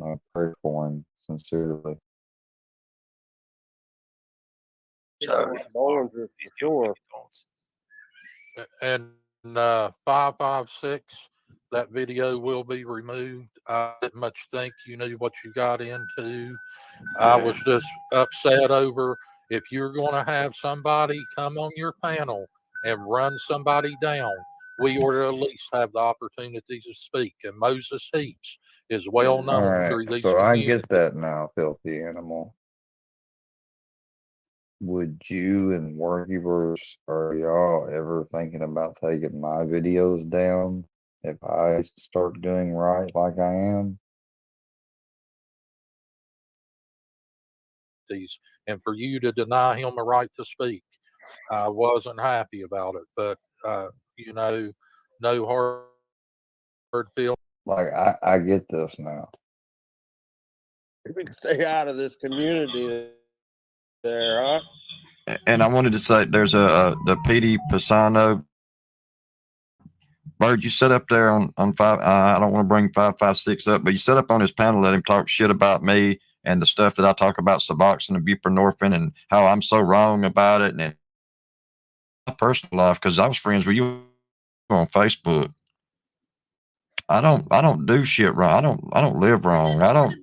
I pray for him sincerely. So, Bollinger, for sure. And 556, that video will be removed. I didn't much think you knew what you got into. I was just upset over if you're going to have somebody come on your panel and run somebody down, we ought to at least have the opportunity to speak. And Moses Heaps is well All known right, through these so I communities. get that now, filthy animal. Would you and Workyverse, are y'all ever thinking about taking my videos down if I start doing right like I am? And for you to deny him a right to speak, I wasn't happy about it. But you know, no hard feelings. Like I get this now. You can stay out of this community there, huh? and I wanted to say there's the PD Pisano. Bird, you set up there on five. I don't want to bring 556 up, but you set up on his panel, let him talk shit about me and the stuff that I talk about Suboxone and buprenorphine and how I'm so wrong about it, and my personal life because I was friends with you on Facebook. I don't do shit wrong. I don't live wrong. I don't.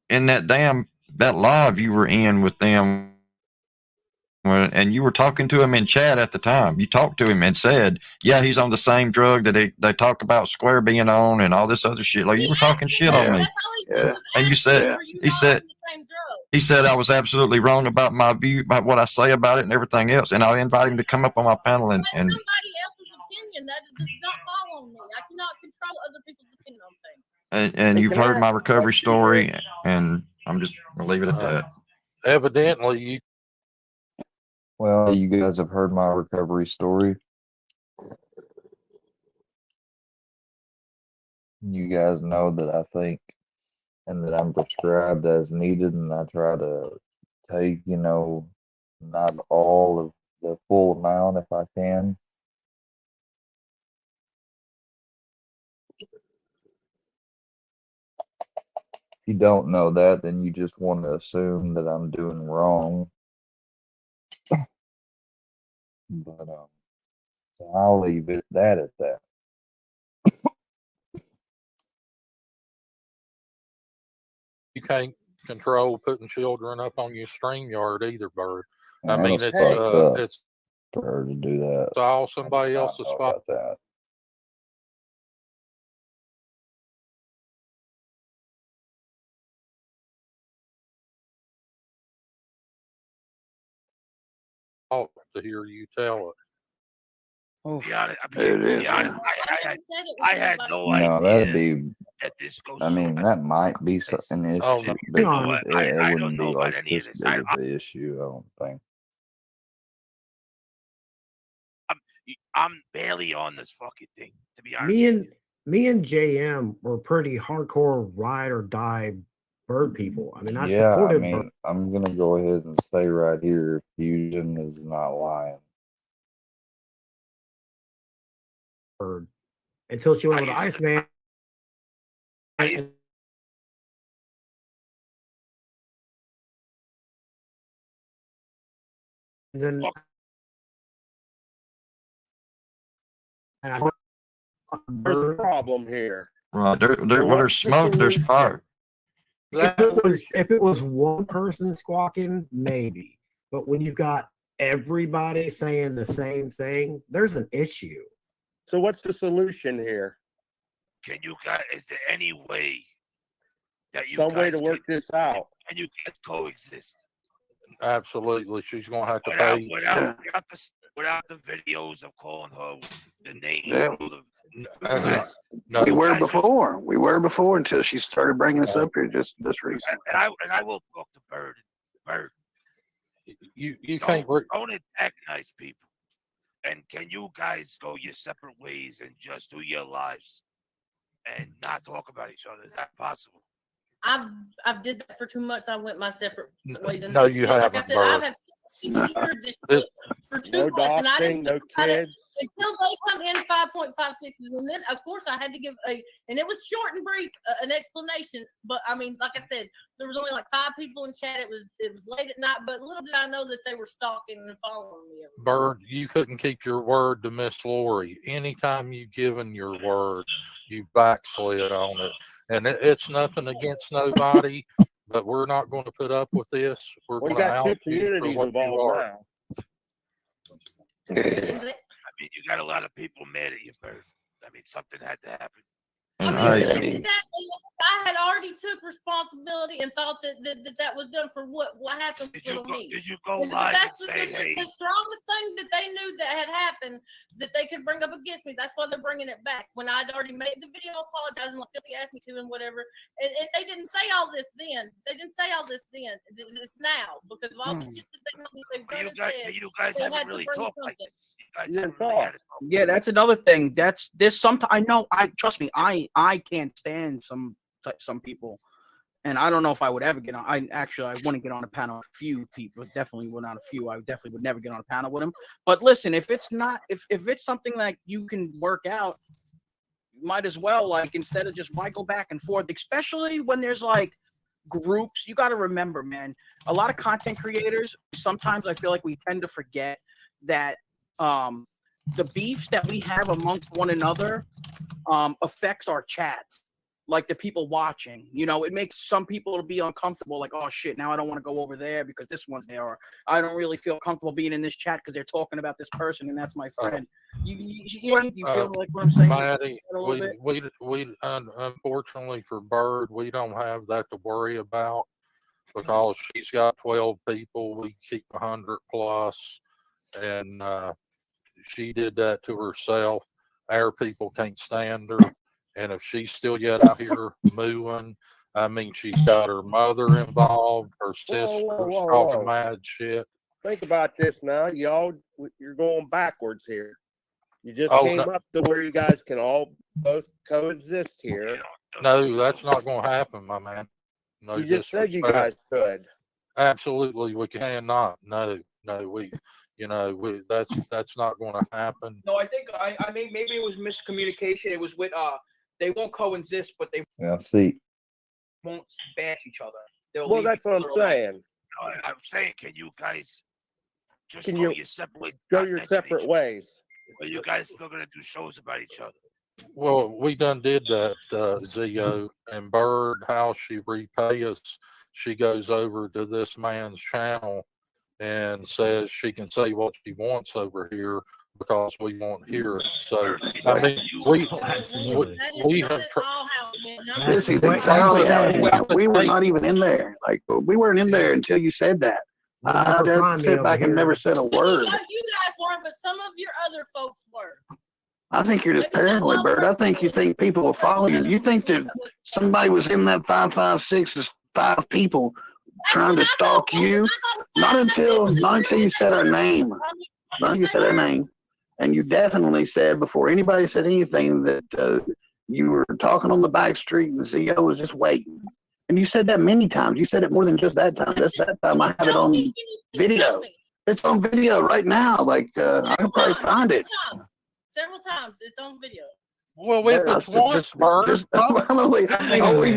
In that live you were in with them. And you were talking to him in chat at the time. You talked to him and said, yeah, he's on the same drug that they talk about Square being on and all this other shit. Like you were talking shit on me. Yeah. And you said, he said I was absolutely wrong about my view, about what I say about it and everything else. And I invited him to come up on my panel and somebody else's opinion. That does not fall on me. I cannot control other people's opinion on things. and you've heard my recovery story, and I'm just gonna leave it at that. Evidently, Well, you guys have heard my recovery story. You guys know that I think and that I'm prescribed as needed, and I try to take, not all of the full amount if I can. If you don't know that, then you just want to assume that I'm doing wrong. But so I'll leave that at that. you can't control putting children up on your StreamYard either, Bird. I And mean, it's fucked up it's for her to do that. all somebody I else's know fault. about that. To hear you tell it. Oh, Yeah, it is. I had no No, that'd idea be. that this goes. I mean, that might be an issue, Oh, no. but You know what? it I wouldn't don't be know about like any of this this. big of an issue. I don't think. I'm barely on this fucking thing, to be honest. Me and JM were pretty hardcore ride or die bird people. I mean, I Yeah, I supported mean, I'm gonna go ahead and say right here, Fusion is not lying. Bird until she went with Iceman. And then and I There's a problem here. Right, where there's smoke, there's fire. if it was one person squawking, maybe. But when you've got everybody saying the same thing, there's an issue. So what's the solution here? Can you guys? Is there any way that you Some way guys to work this out? and you can coexist Absolutely, she's gonna have to pay. without the videos of calling her the name? Yeah. No, We were before. We were before until she started bringing us up here just recently. And I will talk to Bird. Bird, you can't. Don't antagonize people. And can you guys go your separate ways and just do your lives and not talk about each other? Is that possible? I've did that for 2 months. I went my separate ways. And No, you like haven't, I said, Bird. I've had Here this Uh, week for 2 No months, and I doxing, didn't no think about it kids. until they come in 5.56, and then of course I had to give and it was short and brief, an explanation. But I mean, like I said, there was only like 5 people in chat. It was late at night, but little did I know that they were stalking and following me. Bird, you couldn't keep your word to Miss Lori. Anytime you given your word, you backslid on it. And it's nothing against nobody, but we're not going to put up with this. We're We going to got 2 out you for communities what you involved are. now. And they- I mean, you got a lot of people mad at you, Bird. I mean, something had to happen. I And mean, exactly. I had already took responsibility and thought that was done for what happened Did to you go? me. Did you go And live and that's say, "Hey"? the strongest thing that they knew that had happened that they could bring up against me. That's why they're bringing it back. When I'd already made the video apologizing, like Philly asked me to, and whatever, and they didn't say all this then. They didn't say all this then. It's now because of all the shit that they know that they've done and said. You guys they haven't had to really bring talked like something. this. You guys You haven't didn't really had talk. it. Yeah, that's another thing. There's sometimes I know. Trust me. I can't stand some people, and I don't know if I would ever get on. I wouldn't get on a panel with a few people. Definitely would not a few. I definitely would never get on a panel with them. But listen, if it's something that you can work out, you might as well, like, instead of just why go back and forth, especially when there's like groups. You got to remember, man, a lot of content creators, sometimes I feel like we tend to forget that the beefs that we have amongst one another affects our chats, like the people watching. You know, it makes some people be uncomfortable, like, oh shit, now I don't want to go over there because this one's there, or I don't really feel comfortable being in this chat because they're talking about this person and that's my friend. You feel like what I'm saying? Maddie, A little bit? we unfortunately for Bird, we don't have that to worry about because she's got 12 people. We keep 100 plus, and she did that to herself. Our people can't stand her, and if she's still yet out here mooing, I mean, she's got her mother involved, her sister's whoa. talking mad shit. Think about this now. You're going backwards here. You just Oh, came no. up to where you guys can all both coexist here. No, that's not going to happen, my man. No, You just said you disrespect. guys could. Absolutely, we cannot. No, that's not going to happen. No, I think I mean maybe it was miscommunication. It was with they won't coexist, but they Yeah, see, won't bash each other. They'll Well, leave that's each what I'm other alone. saying. I'm saying, can you guys just Can go you your separate ways? Go not your mention separate each ways. other? Are you guys still gonna do shows about each other? Well, we done did that, Zio, and Bird, how she repay us. She goes over to this man's channel and says she can say what she wants over here because we won't hear it. So, I mean, we That is have. not at all how it went. Not That's This is what exactly how it I'm went. We were not even in there. Like, we weren't in there until you said that. I Never just find me sit over back and here. never said a You word. guys weren't, but some of your other folks were. I think you're just paranoid, Bird. I think you think people will follow you. You think that somebody was in that 556 is 5 people trying to stalk you? Not until you said our name. Not until you said our name. And you definitely said before anybody said anything that you were talking on the back street and Zio was just waiting. And you said that many times. You said it more than just that time. That's that time. I have it on video. It's on video right now. Like, I can probably find it. Several times. It's on video. Well, if it's once, Bird. You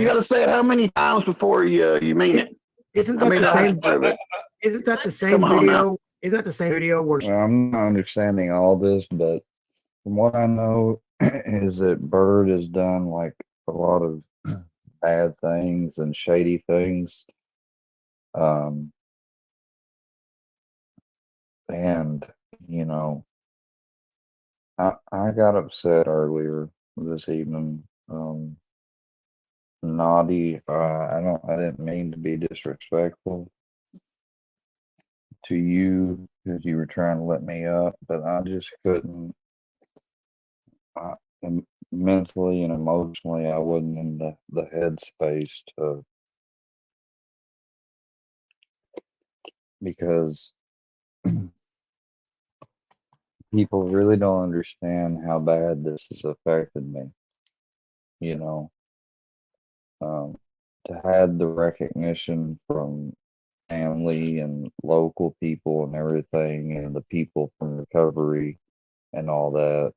got to say it how many times before you mean it? Isn't that the same? Isn't that the same Come on video? now. Isn't that the same video where well, I'm not understanding all this, but from what I know is that Bird has done like a lot of bad things and shady things. And you know, I got upset earlier this evening. Naughty. I didn't mean to be disrespectful to you because you were trying to let me up, but I just couldn't. Mentally and emotionally, I wasn't in the headspace to, because people really don't understand how bad this has affected me. You know, to have the recognition from family and local people and everything, and the people from recovery and all that.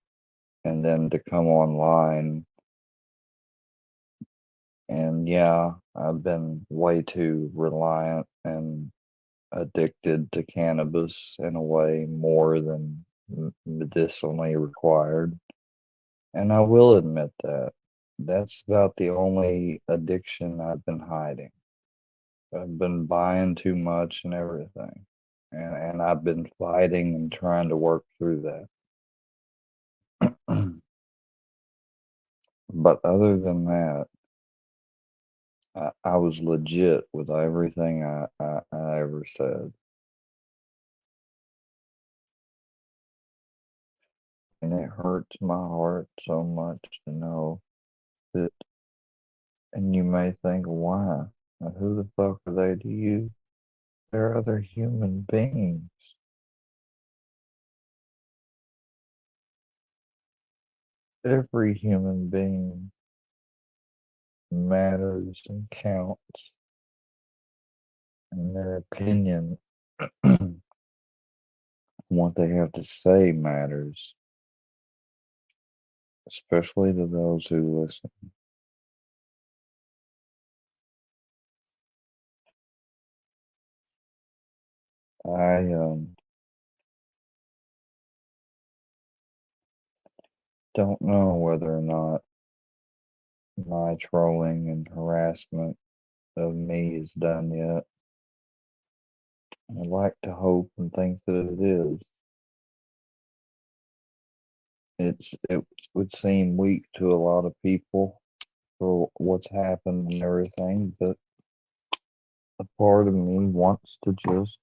And then to come online, and yeah, I've been way too reliant and addicted to cannabis in a way more than medicinally required. And I will admit that. That's about the only addiction I've been hiding. I've been buying too much and everything. And I've been fighting and trying to work through that. But other than that, I was legit with everything I ever said. And it hurts my heart so much to know that, and you may think, why? Now, who the fuck are they to you? They're other human beings. Every human being matters and counts, and their opinion, what they have to say matters, especially to those who listen. I don't know whether or not my trolling and harassment of me is done yet. I like to hope and think that it is. It would seem weak to a lot of people for what's happened and everything, but a part of me wants to just,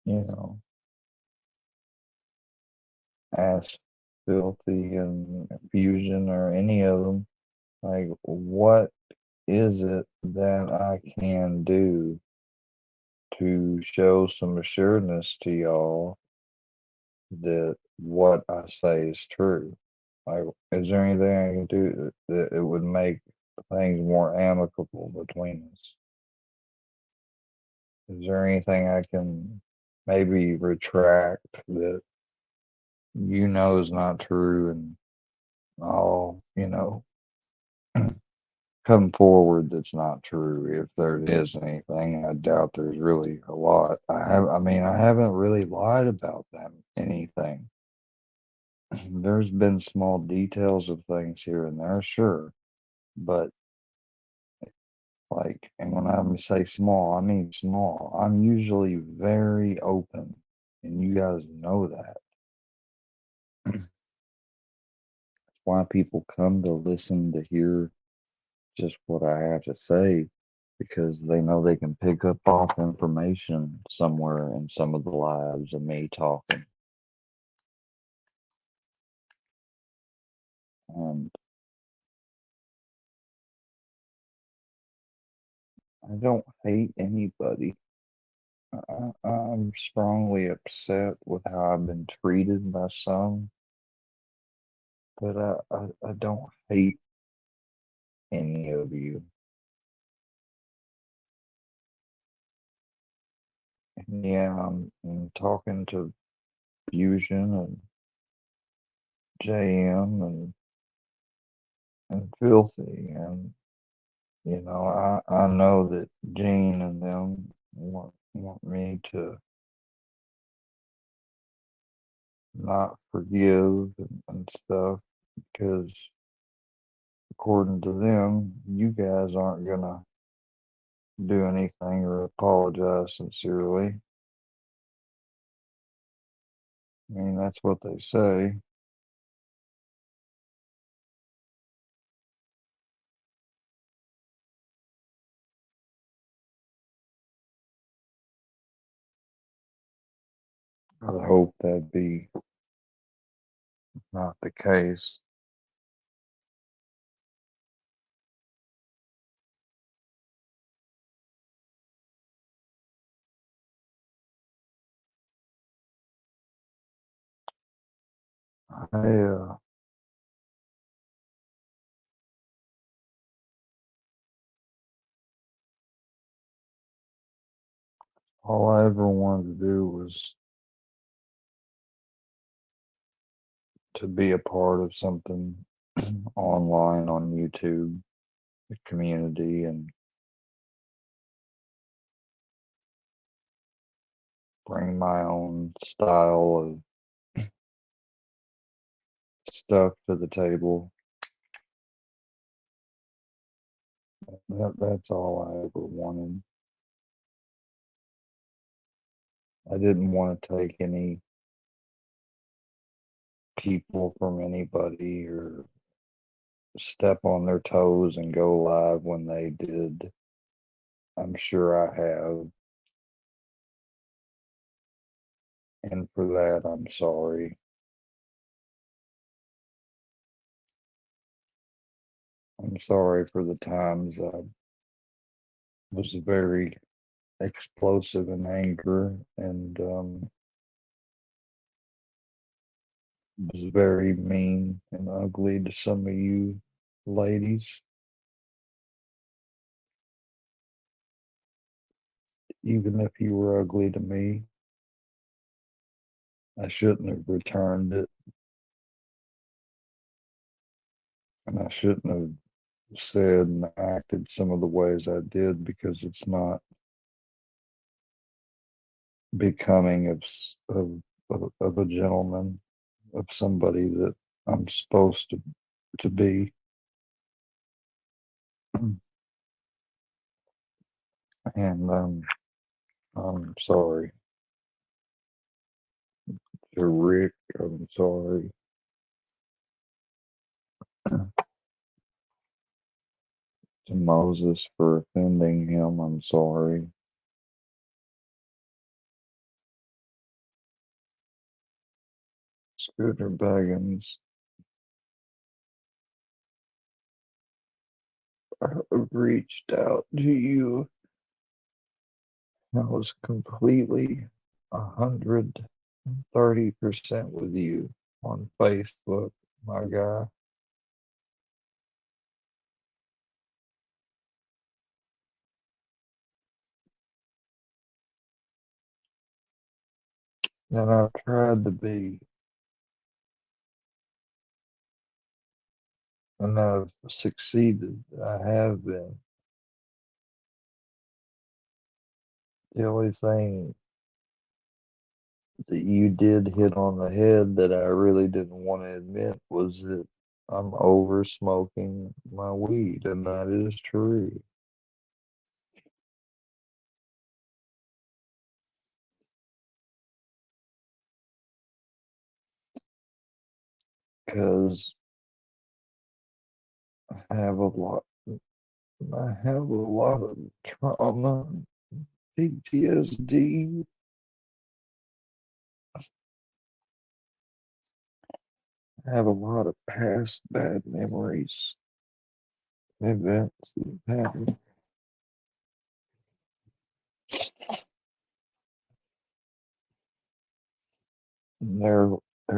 you know, ask Filthy and Fusion or any of them, like, what is it that I can do to show some assuredness to y'all that what I say is true? Like, is there anything I can do that it would make things more amicable between us? Is there anything I can maybe retract that is not true, and I'll, come forward that's not true if there is anything? I doubt there's really a lot. I haven't really lied about them anything. There's been small details of things here and there, sure, but like, and when I say small, I mean small. I'm usually very open, and you guys know that. That's why people come to listen to hear just what I have to say, because they know they can pick up off information somewhere in some of the lives of me talking. And I don't hate anybody. I'm strongly upset with how I've been treated by some, but I don't hate any of you. And yeah, I'm talking to Fusion and JM and Filthy, and I know that Gene and them want me to not forgive and stuff, because according to them, you guys aren't gonna do anything or apologize sincerely. I mean, that's what they say. I hope that be not the case. I all I ever wanted to do was to be a part of something online on YouTube, the community, and bring my own style of stuff to the table. That's all I ever wanted. I didn't want to take any people from anybody or step on their toes and go live when they did. I'm sure I have. And for that, I'm sorry. I'm sorry for the times I was very explosive in anger and was very mean and ugly to some of you ladies. Even if you were ugly to me, I shouldn't have returned it. And I shouldn't have said and acted some of the ways I did because it's not becoming of a gentleman, of somebody that I'm supposed to be. And I'm sorry. To Rick, I'm sorry. To Moses for offending him, I'm sorry. Scooter Baggins, I reached out to you. I was completely 130% with you on Facebook, my guy. And I've tried to be. And I've succeeded. I have been. The only thing that you did hit on the head that I really didn't want to admit was that I'm over smoking my weed, and that is true. Because I have a lot of trauma, PTSD. I have a lot of past bad memories, events that happened. And they're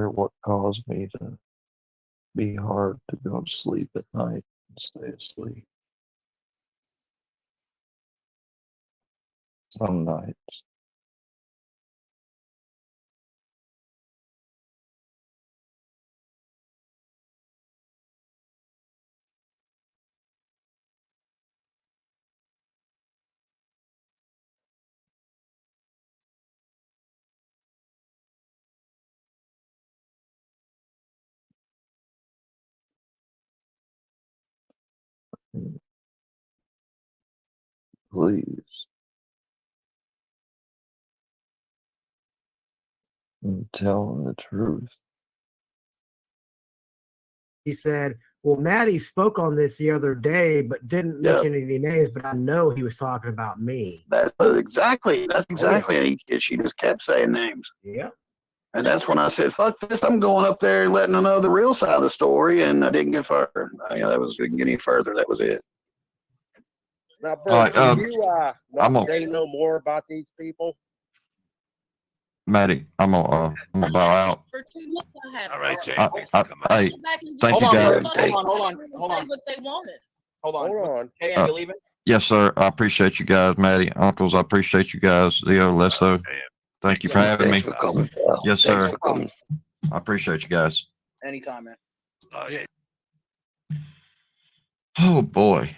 what caused me to be hard to go to sleep at night and stay asleep. Some nights. Please. I'm telling the truth. He said, well, Maddie spoke on this the other day, but didn't mention any names, but I know he was talking about me. That's exactly. She just kept saying names. Yeah. And that's when I said, fuck this, I'm going up there and letting them know the real side of the story. And I didn't get further. Didn't get any further. That was it. Now, All right, Bert, do you I'm say no more about these people? Maddie, I'm gonna bow out. For 2 months I have. All right, Jay. I- Thanks for coming. hey, Sit back and thank just you, let guys. them Hold on. say what they wanted. Hold on. Hold on. Hey, Uh, you leaving? Yes, sir. I appreciate you guys, Maddie, uncles. I appreciate you guys, Leo, Lesso. Thank you for having me. Thanks for coming. pal. Yes, Thanks sir. for coming. I appreciate you guys. Anytime, man. Yeah. Oh boy.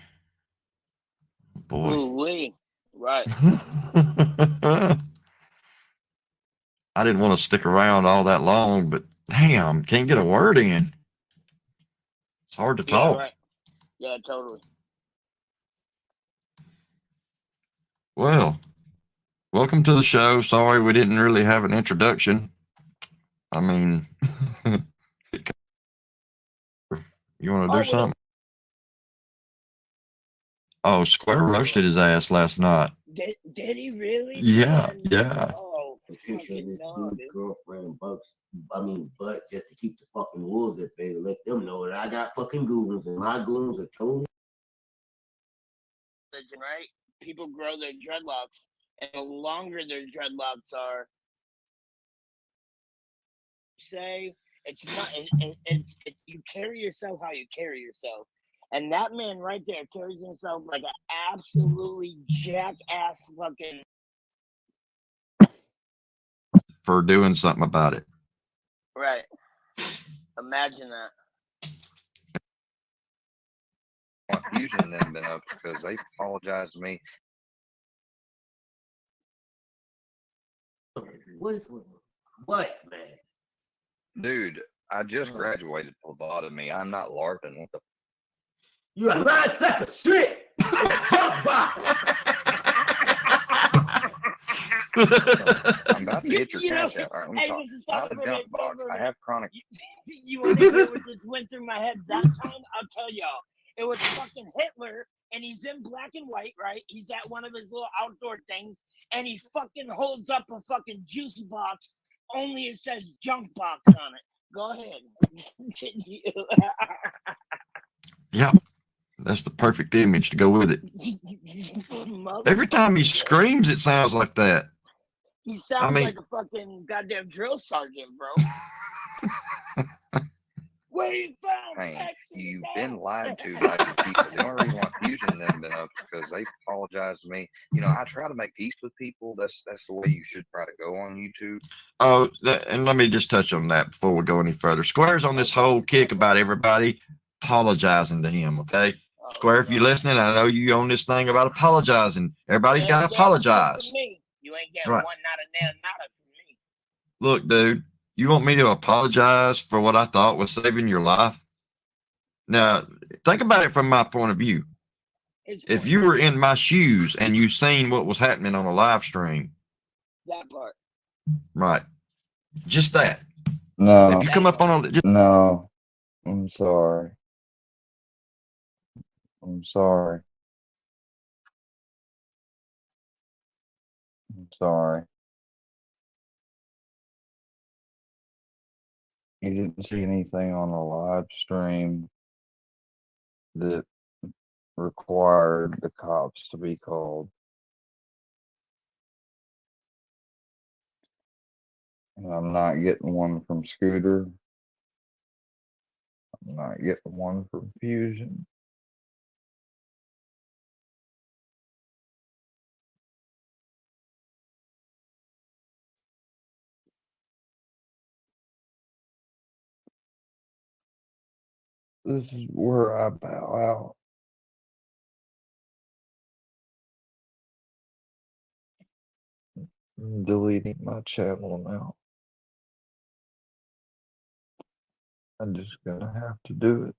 Boy. Ooh-wee. Right. I didn't want to stick around all that long, but damn, can't get a word in. It's hard to Yeah, talk. right. Yeah, totally. Well, welcome to the show. Sorry we didn't really have an introduction. I mean, you want to do something? Oh, Square roasted his ass last night. Did he really? Yeah, Man, yeah. Oh, The picture of fucking this no, dude's dude. girlfriend butt just to keep the fucking wolves at bay, to let them know that I got fucking goons and my goons are totally Right? People grow their dreadlocks, and the longer their dreadlocks are, say it's not. It's you carry yourself how you carry yourself, and that man right there carries himself like an absolutely jackass fucking. For doing something about it. Right. Imagine that. Fusion and them been up because they apologized to me. what, man? Dude, I just graduated phlebotomy. I'm not LARPing. What the You a lying sack of shit. Talk about I'm about to get your You know, cash out. All right, let me hey, talk. listen, stop Not a for a junk minute, box. for a I minute. have chronic. You want to hear what just went through my head that time? I'll tell y'all. It was fucking Hitler, and he's in black and white, right? He's at one of his little outdoor things, and he fucking holds up a fucking juice box. Only it says junk box on it. Go ahead. Yeah, that's the perfect image to go with it. Every time he screams, it sounds like that. He sounds mean- like a fucking goddamn drill sergeant, bro. Where you found Hey, Texas you've State? been lied to by your people. The only reason why Fusion and them been up is because they apologized to me. You know, I try to make peace with people. That's the way you should try to go on YouTube. Oh, and let me just touch on that before we go any further. Square's on this whole kick about everybody apologizing to him, okay? Oh, Square, if you're listening, I know you own this thing about apologizing. Everybody's you got ain't to getting shit apologize. from me. You ain't getting Right. one, not a damn nada from me. Look, dude, you want me to apologize for what I thought was saving your life? Now, think about it from my point of view. If you were in my shoes and you seen what was happening on a live stream, That part. right? Just that. No, If you come up on a, just, no. I'm sorry. I'm sorry. I'm sorry. You didn't see anything on the live stream that required the cops to be called. And I'm not getting one from Scooter. I'm not getting one from Fusion. This is where I bow out. I'm deleting my channel now. I'm just gonna have to do it.